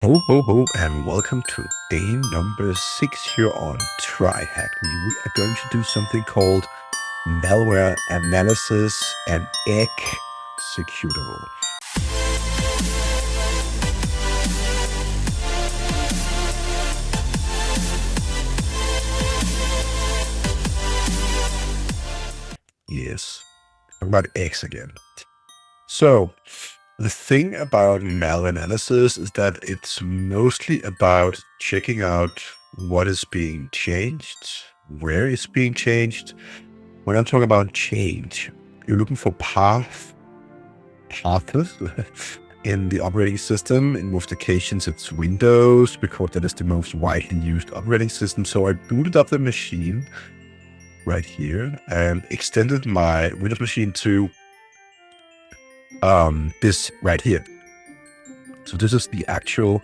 Ho ho ho, and welcome to day number 6 here on TryHackMe. We are going to do something called malware analysis and executable. Yes, talking about X again. So the thing about malware analysis is that it's mostly about checking out what is being changed, where it's being changed. When I'm talking about change, you're looking for paths in the operating system. In most occasions, it's Windows because that is the most widely used operating system. So I booted up the machine right here and extended my Windows machine to this right here. So this is the actual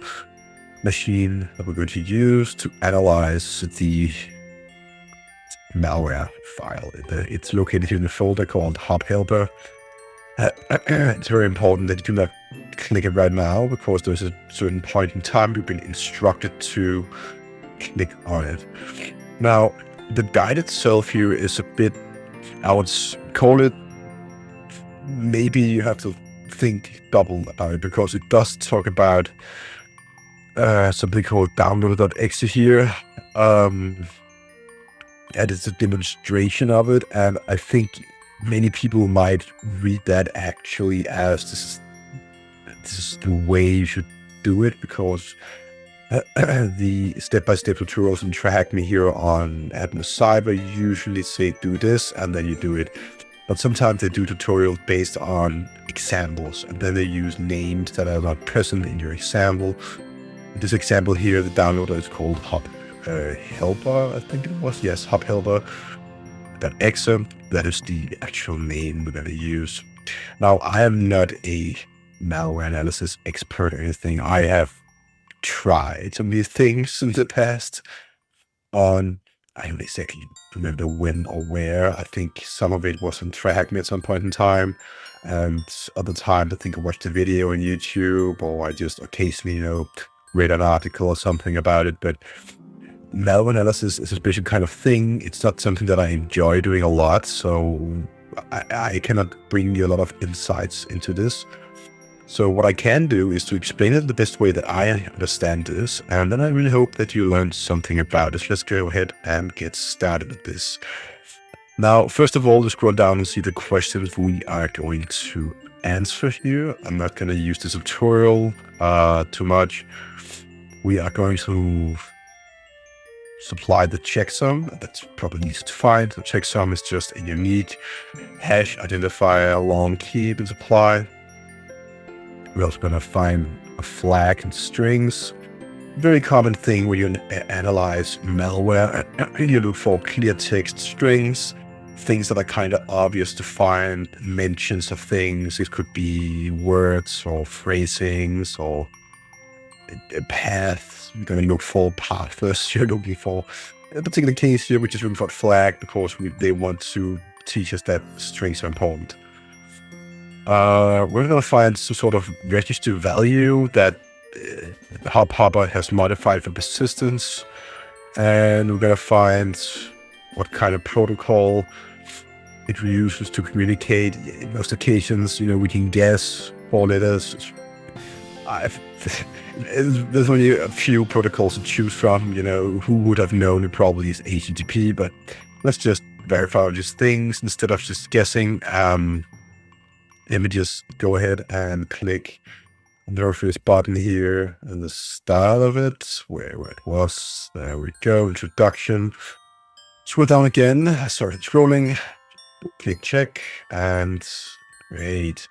machine that we're going to use to analyze the malware file. It's located here in the folder called HopHelper. It's very important that you do not click it right now because there's a certain point in time you've been instructed to click on it. Now, the guide itself here is a bit, I would call it, maybe you have to think double about it because it does talk about something called download.exe here. And it's a demonstration of it, and I think many people might read that actually as this is the way you should do it, because the step-by-step tutorials in TryHackMe here on Advent of Cyber usually say do this and then you do it. But sometimes they do tutorials based on examples, and then they use names that are not present in your example. In this example here, the downloader is called HopHelper, I think it was. Yes, HopHelper.exe. That is the actual name we're going to use. Now, I am not a malware analysis expert or anything. I have tried some of these things in the past on, I don't exactly remember when or where. I think some of it was on TryHackMe at some point in time. And other times, I think I watched a video on YouTube, or I just occasionally, read an article or something about it. But malware analysis is a special kind of thing. It's not something that I enjoy doing a lot, so I cannot bring you a lot of insights into this. So what I can do is to explain it the best way that I understand this, and then I really hope that you learned something about it. Let's go ahead and get started with this. Now, first of all, let's scroll down and see the questions we are going to answer here. I'm not going to use this tutorial too much. We are going to supply the checksum. That's probably easy to find. The checksum is just a unique hash identifier, long key to supply. We're also going to find a flag and strings. Very common thing when you analyze malware. You look for clear text strings, things that are kind of obvious to find, mentions of things. It could be words or phrasings or paths. You're going to look for paths. You're looking for a particular case here, which is looking for flag because they want to teach us that strings are important. We're going to find some sort of register value that HopHelper has modified for persistence. And we're going to find what kind of protocol it uses to communicate. In most occasions, we can guess 4 letters. There's only a few protocols to choose from. Who would have known it probably is HTTP, but let's just verify all these things instead of just guessing. Let me just go ahead and click on the first button here and the start of it, where it was. There we go, introduction. Scroll down again. I started scrolling. Click check, and great.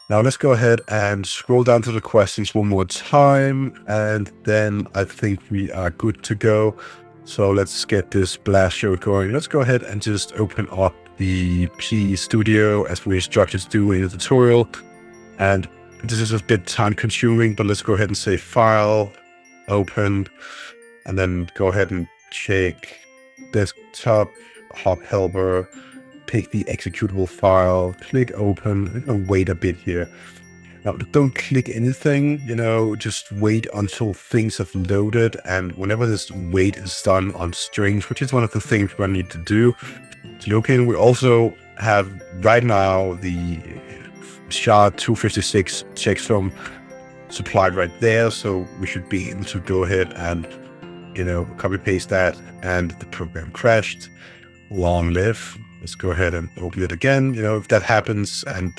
Now let's go ahead and scroll down to the questions one more time, and then I think we are good to go. So let's get this blast show going. Let's go ahead and just open up the P Studio as we instructed to do in the tutorial. And this is a bit time consuming, but let's go ahead and say file, open, and then go ahead and check desktop, HopHelper, pick the executable file, click open, and wait a bit here. Now, don't click anything, just wait until things have loaded. And whenever this wait is done on strings, which is one of the things we need to do to locate, we also have right now the SHA-256 checksum supplied right there. So we should be able to go ahead and, copy paste that, and the program crashed. Long live. Let's go ahead and open it again. If that happens, and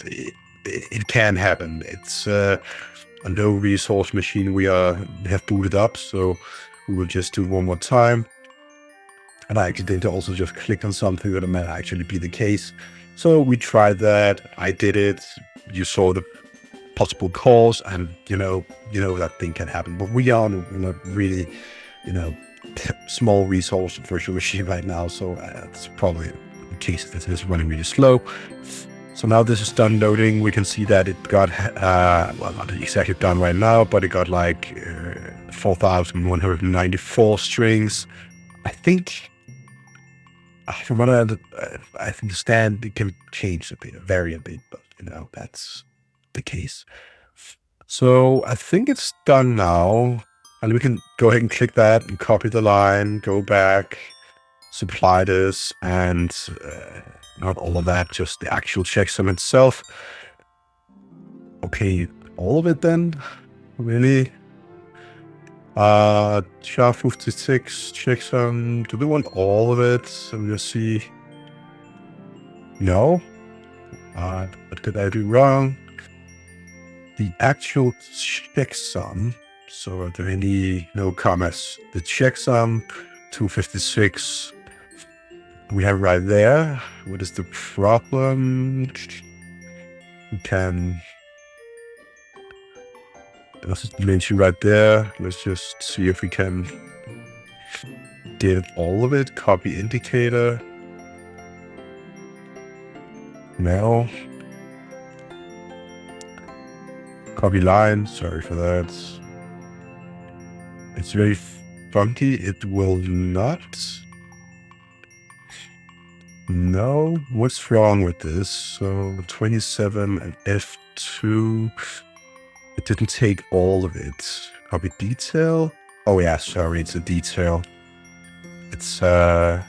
it can happen. It's a low resource machine we have booted up, so we will just do one more time. And I accidentally also just clicked on something that might actually be the case. So we tried that. I did it. You saw the possible cause, and that thing can happen. But we are in a really, small resource virtual machine right now, so it's probably the case that it is running really slow. So now this is done loading. We can see that it got, well, not exactly done right now, but it got like 4,194 strings. I think, from what I understand, it can change a bit, vary a bit, but that's the case. So I think it's done now, and we can go ahead and click that and copy the line, go back, supply this, and not all of that, just the actual checksum itself. Okay, all of it then? Really? SHA-56 checksum. Do we want all of it? So we'll see. No? What could I do wrong? The actual checksum. So are there no commas? The checksum 256 we have right there. What is the problem? We can, that's the dimension right there. Let's just see if we can get all of it. Copy indicator. No. Copy line. Sorry for that. It's very funky. It will not. No. What's wrong with this? So 27 and F2. It didn't take all of it. Copy detail. Oh yeah, sorry, it's a detail. It's what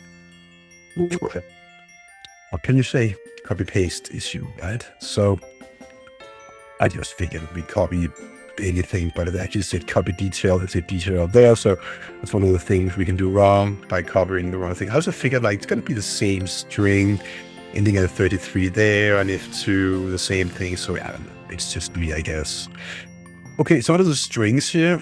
can you say? Copy paste issue, right? So I just figured we copy anything, but it actually said copy detail. It said detail there, so that's one of the things we can do wrong by copying the wrong thing. I also figured it's going to be the same string ending at 33 there, and F2 the same thing. So yeah, it's just me, I guess. Okay, some of the strings here.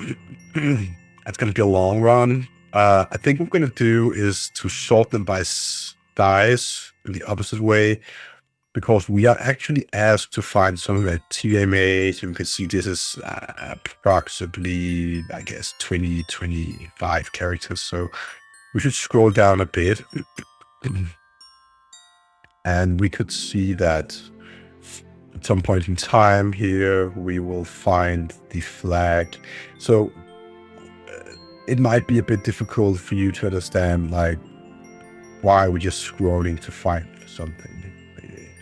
That's going to be a long run. I think what I'm going to do is to sort them by size in the opposite way, because we are actually asked to find something like TMA. So you can see this is approximately, I guess, 25 characters. So we should scroll down a bit. And we could see that at some point in time here, we will find the flag. So it might be a bit difficult for you to understand, why are we just scrolling to find something,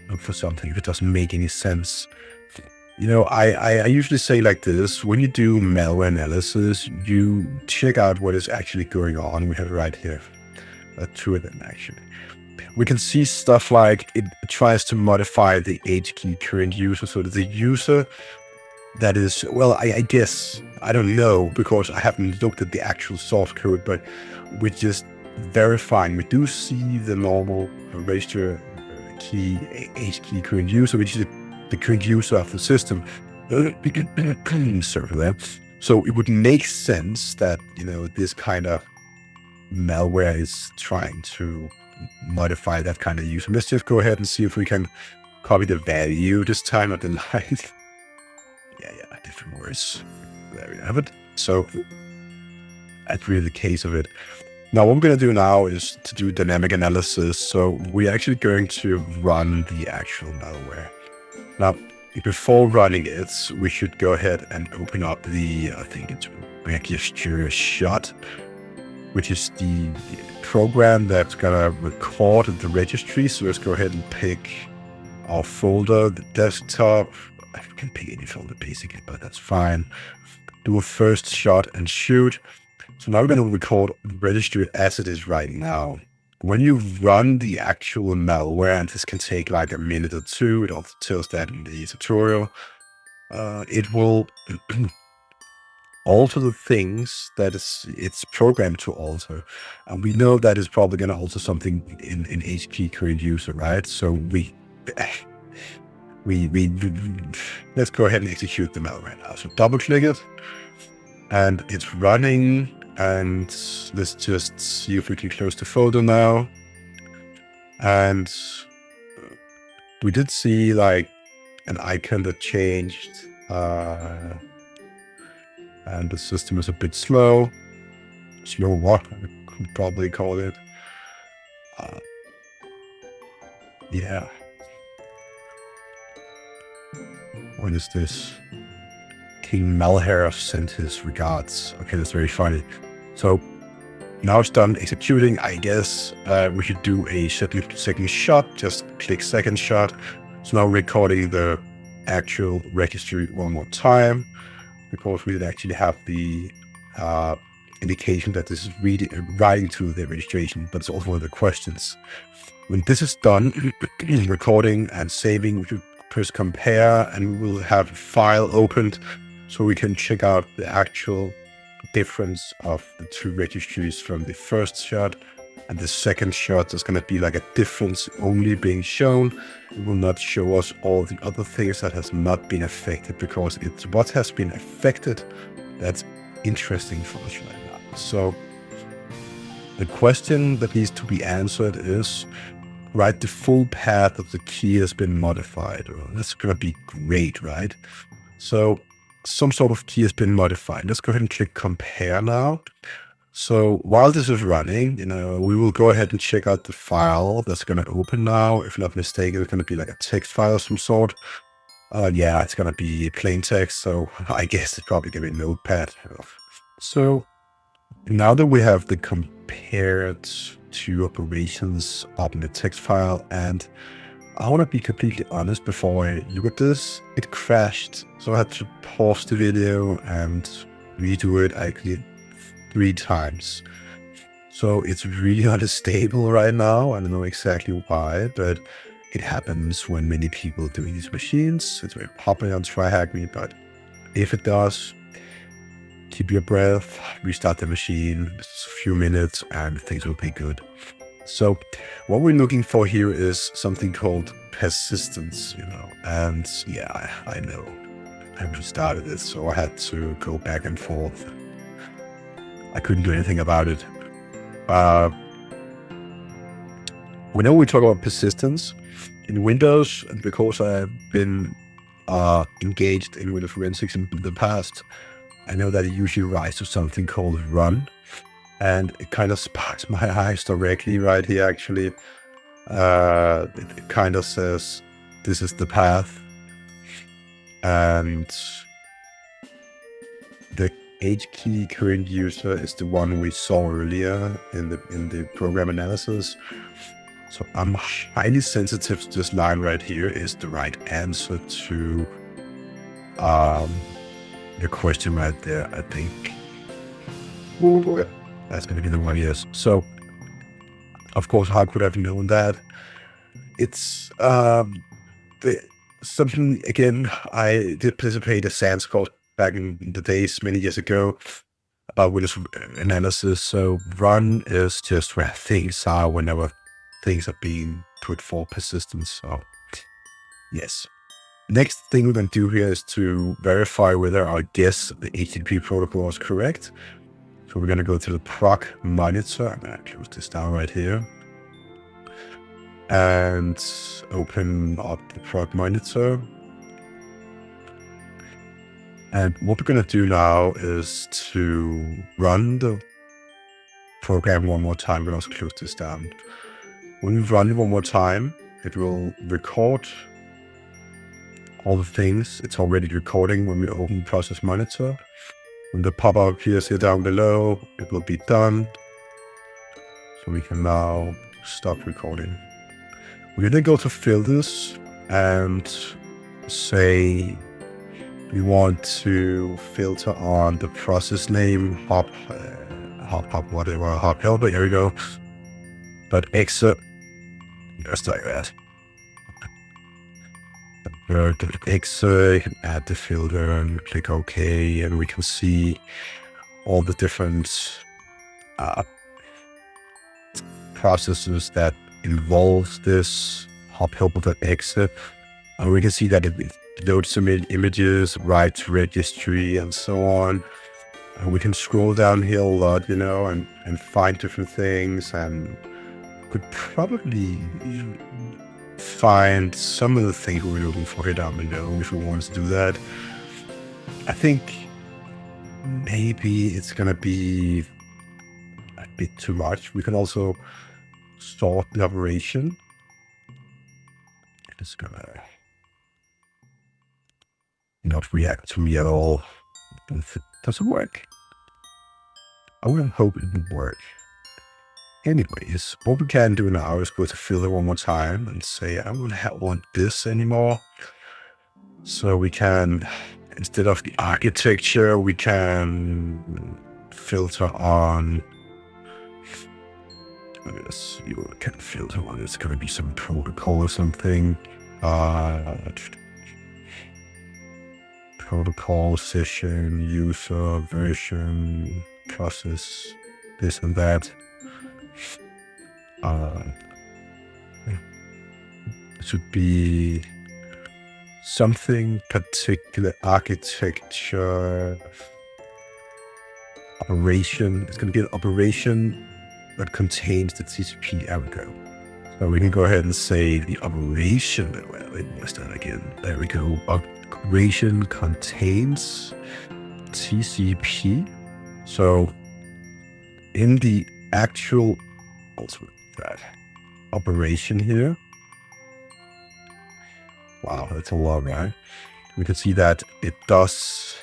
look for something, if it doesn't make any sense. I usually say like this: when you do malware analysis, you check out what is actually going on. We have it right here. Two of them, actually. We can see stuff like it tries to modify the H key current user. So the user that is, well, I guess, I don't know, because I haven't looked at the actual source code, but we're just verifying. We do see the normal register key, H key current user, which is the current user of the system. Sorry for that. So it would make sense that, this kind of malware is trying to modify that kind of user. Let's just go ahead and see if we can copy the value this time, not the line. Yeah, different words. There we have it. So that's really the case of it. Now, what I'm going to do now is to do dynamic analysis. So we're actually going to run the actual malware. Now, before running it, we should go ahead and open up the, I think it's register shot, which is the program that's going to record the registry. So let's go ahead and pick our folder, the desktop, I can pick any folder basically, but that's fine. Do a first shot and shoot. So now we're going to record the registry as it is right now. When you run the actual malware, and this can take like a minute or two, it also tells that in the tutorial, it will alter the things that it's programmed to alter. And we know that is probably going to alter something in HP current user, right? So we let's go ahead and execute the malware now. So double click it, and it's running. And let's just see if we can close the folder now. And we did see like an icon that changed, and the system is a bit slow. Slow what I could probably call it. Yeah. What is this? King Malware sent his regards. Okay, that's very funny. So now it's done executing. I guess we should do a second shot. Just click second shot. So now recording the actual registry one more time, because we didn't actually have the indication that this is writing to the registration, but it's also one of the questions. When this is done, recording and saving, we should press compare, and we will have a file opened so we can check out the actual difference of the two registries from the first shot and the second shot. There's going to be like a difference only being shown. It will not show us all the other things that has not been affected, because it's what has been affected that's interesting for us right now. So the question that needs to be answered is, right, the full path of the key has been modified. Well, that's going to be great, right? So some sort of key has been modified. Let's go ahead and click compare now. So while this is running, we will go ahead and check out the file that's going to open now. If not mistaken, it's going to be like a text file of some sort. Yeah, it's going to be plain text. So I guess it's probably going to be Notepad. So now that we have the compared two operations up in the text file, and I want to be completely honest before I look at this, it crashed. So I had to pause the video and redo it actually 3 times. So it's really unstable right now. I don't know exactly why, but it happens when many people do these machines. It's very popular on TryHackMe, but if it does, keep your breath, restart the machine, it's a few minutes, and things will be good. So what we're looking for here is something called persistence, and yeah, I know I restarted it, so I had to go back and forth. I couldn't do anything about it. Whenever we talk about persistence in Windows, and because I've been engaged in Windows forensics in the past, I know that it usually writes to something called run. And it kind of sparks my eyes directly right here, actually. It kind of says, this is the path. And the H key current user is the one we saw earlier in the program analysis. So I'm highly sensitive to this line right here is the right answer to the question right there, I think. Ooh. That's going to be the one, yes. So, of course, how could I have known that? It's something, again, I did participate in a SANS course back in the days, many years ago, about Windows analysis. So run is just where things are whenever things are being put for persistence. So, yes. Next thing we're going to do here is to verify whether our guess the HTTP protocol is correct. So we're going to go to the proc monitor. I'm going to close this down right here and open up the proc monitor. And what we're going to do now is to run the program one more time. We're going to close this down. When we run it one more time, it will record all the things. It's already recording when we open process monitor. When the pop-up appears here down below, it will be done. So we can now stop recording. We're going to go to filters and say We want to filter on the process name, whatever, HopHelper, here we go. .exe, just like that. .exe, you can add the filter and click OK, and we can see all the different processes that involves this HopHelper.exe. And we can see that it loads some images, writes registry, and so on. And we can scroll down here a lot, and find different things, and could probably find some of the things we're looking for here down below if we want to do that. I think maybe it's going to be a bit too much. We can also sort the operation. It's going to not react to me at all. If it doesn't work, I will hope it will work. Anyways, what we can do now is go to filter one more time and say, I don't want this anymore. So we can, instead of the architecture, we can filter on, let's see what we can filter on. It's going to be some protocol or something. Protocol, session, user, version, process, this and that. It should be something particular, architecture, operation. It's going to be an operation that contains the TCP. There we go. So we can go ahead and say the operation. Well, it was that again. There we go. Operation contains TCP. So in the actual that operation here. Wow, that's a lot, right? We can see that it does,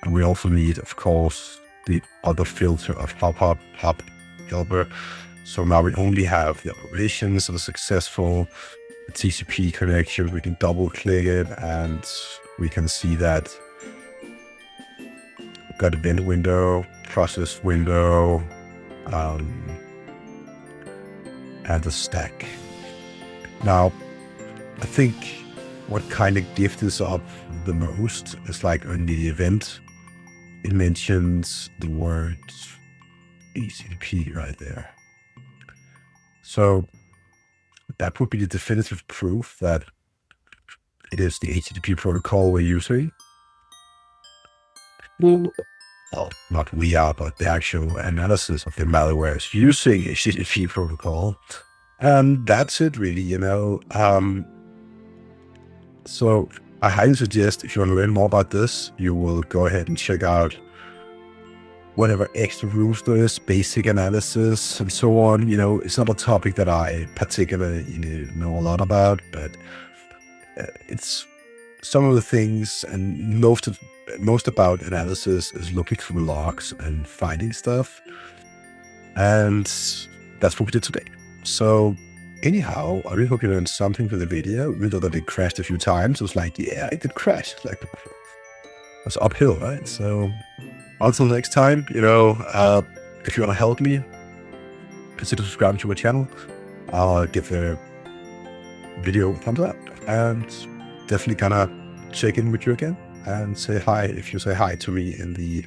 and we also need, of course, the other filter of HopHelper. So now we only have the operations that are successful, the TCP connection. We can double click it, and we can see that we've got event window, process window, and the stack. Now, I think what kind of gives this up the most is like in the event, it mentions the word HTTP right there. So that would be the definitive proof that it is the HTTP protocol we're using. Well, not we are, but the actual analysis of the malware is using HTTP protocol. And that's it really, So I highly suggest if you want to learn more about this, you will go ahead and check out whatever extra rules there is, basic analysis and so on. It's not a topic that I particularly know a lot about, but it's some of the things, and most about analysis is looking through logs and finding stuff. And that's what we did today. So anyhow, I really hope you learned something from the video. Even though that it crashed a few times, it was like, yeah, it did crash. Like, it was uphill, right? So until next time, if you want to help me, consider subscribing to my channel. I'll give the video a thumbs up, and definitely gonna check in with you again and say hi if you say hi to me in the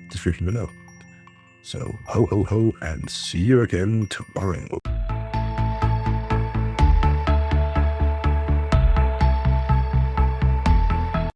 description below. So ho ho ho, and see you again tomorrow.